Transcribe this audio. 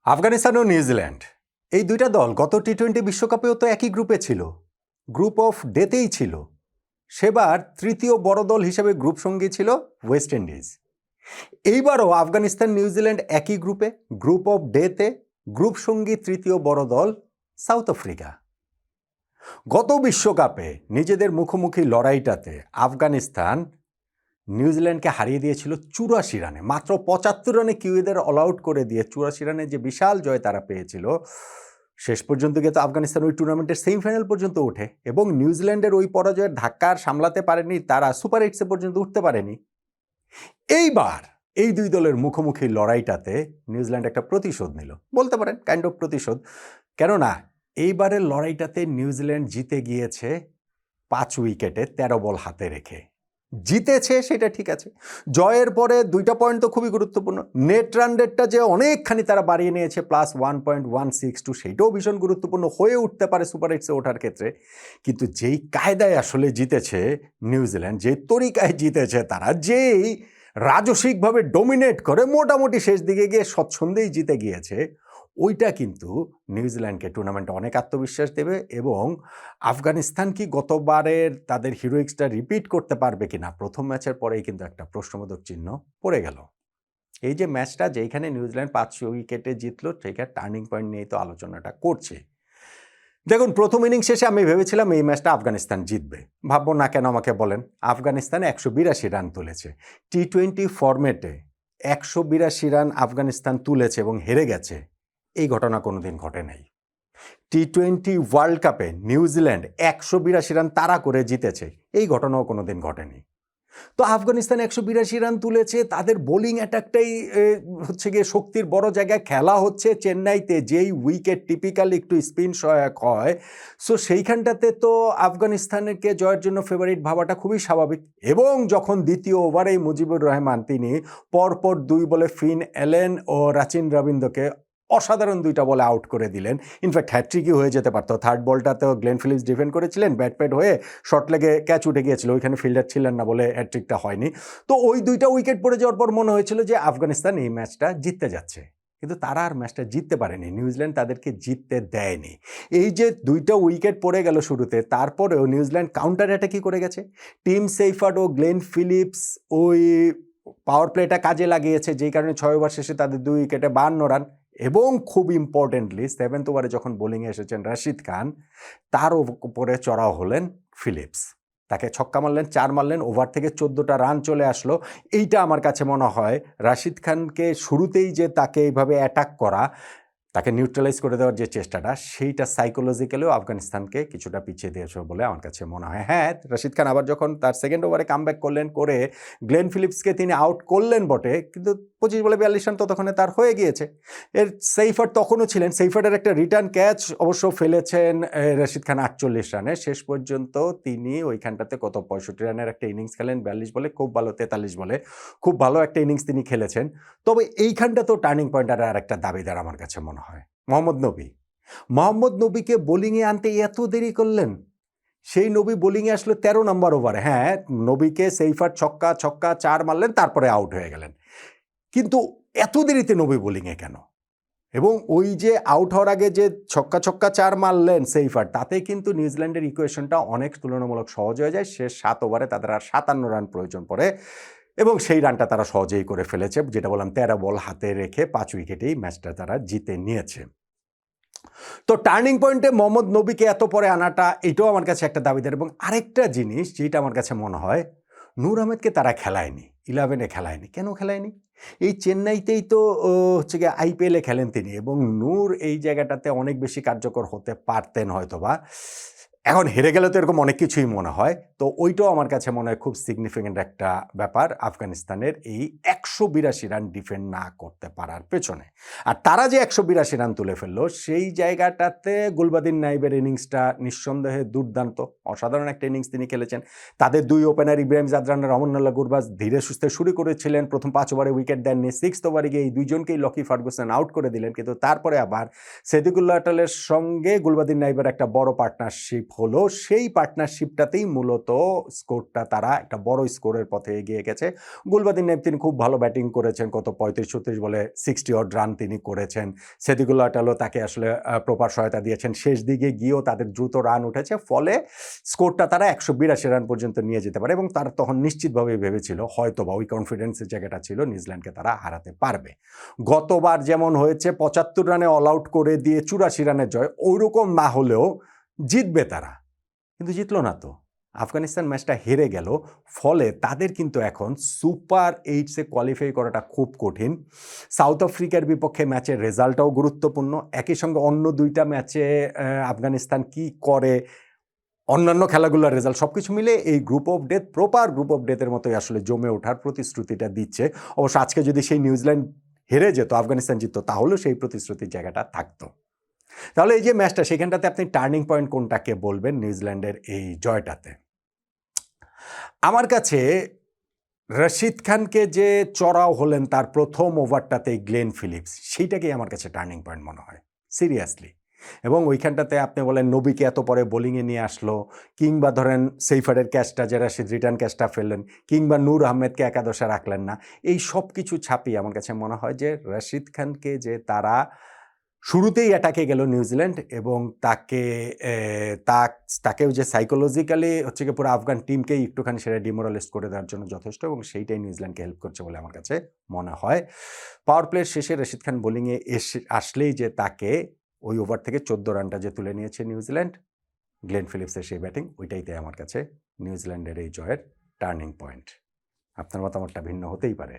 আফগানিস্তান ও New Zealand এই দুইটা দল গত টি-20 বিশ্বকাপেও তো একই গ্রুপে ছিল, গ্রুপ অফ ডেতেই ছিল। সেবার তৃতীয় বড় দল হিসেবে গ্রুপ সঙ্গী ছিল ওয়েস্ট ইন্ডিজ। এইবারও আফগানিস্তান নিউজিল্যান্ড একই গ্রুপে, গ্রুপ অফ ডেতে গ্রুপ সঙ্গী তৃতীয় বড় দল সাউথ আফ্রিকা। গত বিশ্বকাপে নিজেদের মুখোমুখি লড়াইটাতে আফগানিস্তান নিউজিল্যান্ডকে হারিয়ে দিয়েছিল 84 রানে, মাত্র 75 রানে কিউইদের অল আউট করে দিয়ে 84 রানে যে বিশাল জয় তারা পেয়েছিল। শেষ পর্যন্ত গিয়ে তো আফগানিস্তান ওই টুর্নামেন্টের সেমিফাইনাল পর্যন্ত ওঠে এবং নিউজিল্যান্ডের ওই পরাজয়ের ধাক্কা আর সামলাতে পারেনি, তারা সুপার এইটসে পর্যন্ত উঠতে পারেনি। এইবার এই দুই দলের মুখোমুখি লড়াইটাতে নিউজিল্যান্ড একটা প্রতিশোধ নিল, বলতে পারেন কাইন্ড অফ প্রতিশোধ। কেননা এইবারের লড়াইটাতে নিউজিল্যান্ড জিতে গিয়েছে 5 উইকেটে 13 বল হাতে রেখে। জিতেছে সেটা ঠিক আছে, জয়ের পরে 2টা পয়েন্ট তো খুবই গুরুত্বপূর্ণ। নেট রান রেটটা যে অনেকখানি তারা বাড়িয়ে নিয়েছে +1.162, সেইটাও ভীষণ গুরুত্বপূর্ণ হয়ে উঠতে পারে সুপার এইটসে ওঠার ক্ষেত্রে। কিন্তু যেই কায়দায় আসলে জিতেছে নিউজিল্যান্ড, যেই তরিকায় জিতেছে তারা, যেই রাজসিকভাবে ডোমিনেট করে মোটামুটি শেষ দিকে গিয়ে স্বচ্ছন্দেই জিতে গিয়েছে, ওইটা কিন্তু নিউজিল্যান্ডকে টুর্নামেন্টে অনেক আত্মবিশ্বাস দেবে। এবং আফগানিস্তান কি গতবারের তাদের হিরোইক্সটা রিপিট করতে পারবে কিনা, প্রথম ম্যাচের পরেই কিন্তু একটা প্রশ্নবোধক চিহ্ন পড়ে গেল। এই যে ম্যাচটা যেখানে নিউজিল্যান্ড 5 উইকেটে জিতলো, সেইখানে টার্নিং পয়েন্ট নিয়েই তো আলোচনাটা করছে। দেখুন, প্রথম ইনিংস শেষে আমি ভেবেছিলাম এই ম্যাচটা আফগানিস্তান জিতবে। ভাববো না কেন, আমাকে বলেন। আফগানিস্তান 182 রান তুলেছে টি-20 ফরম্যাটে, 182 রান আফগানিস্তান তুলেছে এবং হেরে গেছে। এই ঘটনা কোনোদিন ঘটে নাই। টি-20 ওয়ার্ল্ড কাপে নিউজিল্যান্ড 182 রান তাড়া করে জিতেছে, এই ঘটনাও কোনোদিন ঘটেনি। তো আফগানিস্তান 182 রান তুলেছে, তাদের বোলিং অ্যাটাকটাই হচ্ছে গিয়ে শক্তির বড় জায়গায় খেলা হচ্ছে চেন্নাইতে, যেই উইকেট টিপিক্যালি একটু স্পিন সহায়ক হয়। সো সেইখানটাতে তো আফগানিস্তানকে জয়ের জন্য ফেভারিট ভাবাটা খুবই স্বাভাবিক। এবং যখন দ্বিতীয় ওভারেই মুজিবুর রহমান তিনি পরপর 2 বলে ফিন এলেন ও রাচিন রবীন্দ্রকে অসাধারণ 2টা বলে আউট করে দিলেন। ইনফ্যাক্ট হ্যাট্রিকই হয়ে যেতে পারতো। থার্ড বলটাতেও গ্লেন ফিলিপস ডিফেন্ড করেছিলেন, ব্যাট প্যাড হয়ে শর্ট লেগে ক্যাচ উঠে গিয়েছিল, ওইখানে ফিল্ডার ছিলেন না বলে হ্যাট্রিকটা হয়নি। তো ওই 2টা উইকেট পড়ে যাওয়ার পর মনে হয়েছিল যে আফগানিস্তান এই ম্যাচটা জিততে যাচ্ছে, কিন্তু তারা আর ম্যাচটা জিততে পারেনি। নিউজিল্যান্ড তাদেরকে জিততে দেয়নি। এই যে 2টা উইকেট পড়ে গেল শুরুতে, তারপরেও নিউজিল্যান্ড কাউন্টার অ্যাটাকই করে গেছে। টিম সেইফার্ড ও গ্লেন ফিলিপস ওই পাওয়ার প্লেটা কাজে লাগিয়েছে, যেই কারণে 6 ওভার শেষে তাদের 2 উইকেটে 52 রান। এবং খুব ইম্পর্টেন্টলি 7th ওভারে যখন বোলিংয়ে এসেছেন রাশিদ খান, তার উপরে চড়াও হলেন ফিলিপস। তাকে ছক্কা মারলেন, 4 মারলেন, ওভার থেকে 14টা রান চলে আসলো। এইটা আমার কাছে মনে হয় রাশিদ খানকে শুরুতেই যে তাকে এইভাবে অ্যাটাক করা, তাকে নিউট্রালাইজ করে দেওয়ার যে চেষ্টাটা, সেইটা সাইকোলজিক্যালিও আফগানিস্তানকে কিছুটা পিছিয়ে দিয়েছে বলে আমার কাছে মনে হয়। হ্যাঁ, রাশিদ খান আবার যখন তার 2nd ওভারে কামব্যাক করলেন, করে গ্লেন ফিলিপসকে তিনি আউট করলেন বটে, কিন্তু 25 বলে 42 রান ততক্ষণে তার হয়ে গিয়েছে। এর সেইফার্ড তখনও ছিলেন, সেইফার্ডের একটা রিটার্ন ক্যাচ অবশ্য ফেলেছেন রাশিদ খান 48 রানে। শেষ পর্যন্ত তিনি ওইখানটাতে কত 65 রানের একটা ইনিংস খেলেন 42 বলে, খুব ভালো 43 বলে, খুব ভালো একটা ইনিংস তিনি খেলেছেন। তবে এইখানটা তো টার্নিং পয়েন্ট আর একটা দাবিদার আমার কাছে মনে হয় মোহাম্মদ নবীকে বোলিংয়ে আনতে এত দেরি করলেন। সেই নবী বোলিংয়ে আসলো 13 নম্বর ওভারে। হ্যাঁ, নবীকে সেইফার ছক্কা 4 মারলেন, তারপরে আউট হয়ে গেলেন। কিন্তু এত দেরিতে নবী বোলিংয়ে কেন? এবং ওই যে আউট হওয়ার আগে যে ছক্কা 4 মারলেন সেইফার, তাতে কিন্তু নিউজিল্যান্ডের ইকুয়েশনটা অনেক তুলনামূলক সহজ হয়ে যায়। শেষ 7 ওভারে তাদের আর 57 রান প্রয়োজন পড়ে এবং সেই রানটা তারা সহজেই করে ফেলেছে। যেটা বললাম, 13 বল হাতে রেখে 5 উইকেটেই ম্যাচটা তারা জিতে নিয়েছে। তো টার্নিং পয়েন্টে মোহাম্মদ নবীকে এত পরে আনাটা, এটাও আমার কাছে একটা দাবিদার। এবং আরেকটা জিনিস যেটা আমার কাছে মনে হয়, নূর আহমেদকে তারা খেলায়নি, 11-এ খেলায়নি। কেন খেলায়নি? এই চেন্নাইতেই তো হচ্ছে গিয়ে আইপিএলে খেলেন তিনি, এবং নূর এই জায়গাটাতে অনেক বেশি কার্যকর হতে পারতেন হয়তোবা। এখন হেরে গেলে তো এরকম অনেক কিছুই মনে হয়। তো ওইটাও আমার কাছে মনে হয় খুব সিগনিফিক্যান্ট একটা ব্যাপার আফগানিস্তানের এই 182 রান ডিফেন্ড না করতে পারার পেছনে। আর তারা যে 182 রান তুলে ফেললো, সেই জায়গাটাতে গুলবাদিন নাইবের ইনিংসটা নিঃসন্দেহে দুর্দান্ত, অসাধারণ একটা ইনিংস তিনি খেলেছেন। তাদের 2 ওপেনার ইব্রাহিম জাদরান, রহমানুল্লাহ গুরবাজ ধীরে সুস্থে শুরু করেছিলেন, প্রথম 5 ওভারে উইকেট দেননি। 6th ওভারে গিয়ে এই 2জনকেই লকি ফার্গুসন আউট করে দিলেন। কিন্তু তারপরে আবার সেদিকুল্লাহ আটালের সঙ্গে গুলবাদিন নাইবের একটা বড় পার্টনারশিপ হলো, সেই পার্টনারশিপটাতেই মূলত স্কোরটা তারা একটা বড় স্কোরের পথে এগিয়ে গেছে। গুলবাদিন নাইব তিনি খুব ভালো ব্যাটিং করেছেন, কত 35-36 বলে 60 অড রান তিনি করেছেন। সেদিকুল্লাহ আটালও তাকে আসলে প্রপার সহায়তা দিয়েছেন। শেষ দিকে গিয়েও তাদের দ্রুত রান উঠেছে, ফলে স্কোরটা তারা 182 রান পর্যন্ত নিয়ে যেতে পারে এবং তারা তখন নিশ্চিতভাবেই ভেবেছিল হয়তোবা ওই কনফিডেন্সের জায়গাটা ছিল নিউজিল্যান্ডকে তারা হারাতে পারবে। গতবার যেমন হয়েছে 75 রানে অল আউট করে দিয়ে 84 রানের জয়, ওইরকম না হলেও জিতবে তারা, কিন্তু জিতলো না তো। আফগানিস্তান ম্যাচটা হেরে গেল, ফলে তাদের কিন্তু এখন সুপার 8-এ কোয়ালিফাই করাটা খুব কঠিন। সাউথ আফ্রিকার বিপক্ষে ম্যাচের রেজাল্টটাও গুরুত্বপূর্ণ, একই সঙ্গে অন্য দুইটা ম্যাচে আফগানিস্তান কি করে, অন্যান্য খেলাগুলোর রেজাল্ট সব কিছু মিলে এই group of death proper group of ডেথের মতোই আসলে জমে ওঠার প্রতিশ্রুতিটা দিচ্ছে। অবশ্য আজকে যদি সেই নিউজিল্যান্ড হেরে যেত, আফগানিস্তান জিততো, তাহলেও সেই প্রতিশ্রুতির জায়গাটা থাকতো। তাহলে এই যে ম্যাচটা, সেখানটাতে আপনি টার্নিং পয়েন্ট কোনটাকে বলবেন নিউজিল্যান্ডের এই জয়টাতে? আমার কাছে রশিদ খানকে যে চড়াও হলেন তার প্রথম ওভারটাতে গ্লেন ফিলিপস, সেইটাকেই আমার কাছে টার্নিং পয়েন্ট মনে হয় সিরিয়াসলি। এবং ওইখানটাতে আপনি বলেন নবীকে এত পরে বোলিংয়ে নিয়ে আসলো, কিংবা ধরেন সেইফারের ক্যাচটা যে রশিদ রিটার্ন ক্যাচটা ফেললেন, কিংবা নূর আহমেদকে একাদশে রাখলেন না, এই সব কিছু ছাপিয়ে আমার কাছে মনে হয় যে রশিদ খানকে যে তারা শুরুতেই অ্যাটাকে গেল নিউজিল্যান্ড এবং তাকেও যে সাইকোলজিক্যালি হচ্ছে কি পুরো আফগান টিমকেই একটুখানি সেটা ডিমোরালাইজ করে দেওয়ার জন্য যথেষ্ট, এবং সেইটাই নিউজিল্যান্ডকে হেল্প করছে বলে আমার কাছে মনে হয়। পাওয়ার প্লের শেষে রশিদ খান বোলিংয়ে আসলেই যে তাকে ওই ওভার থেকে 14 রানটা যে তুলে নিয়েছে নিউজিল্যান্ড, গ্লেন ফিলিপসের সেই ব্যাটিং, ওইটাইতে আমার কাছে নিউজিল্যান্ডের এই জয়ের টার্নিং পয়েন্ট। আপনার মতামতটা ভিন্ন হতেই পারে।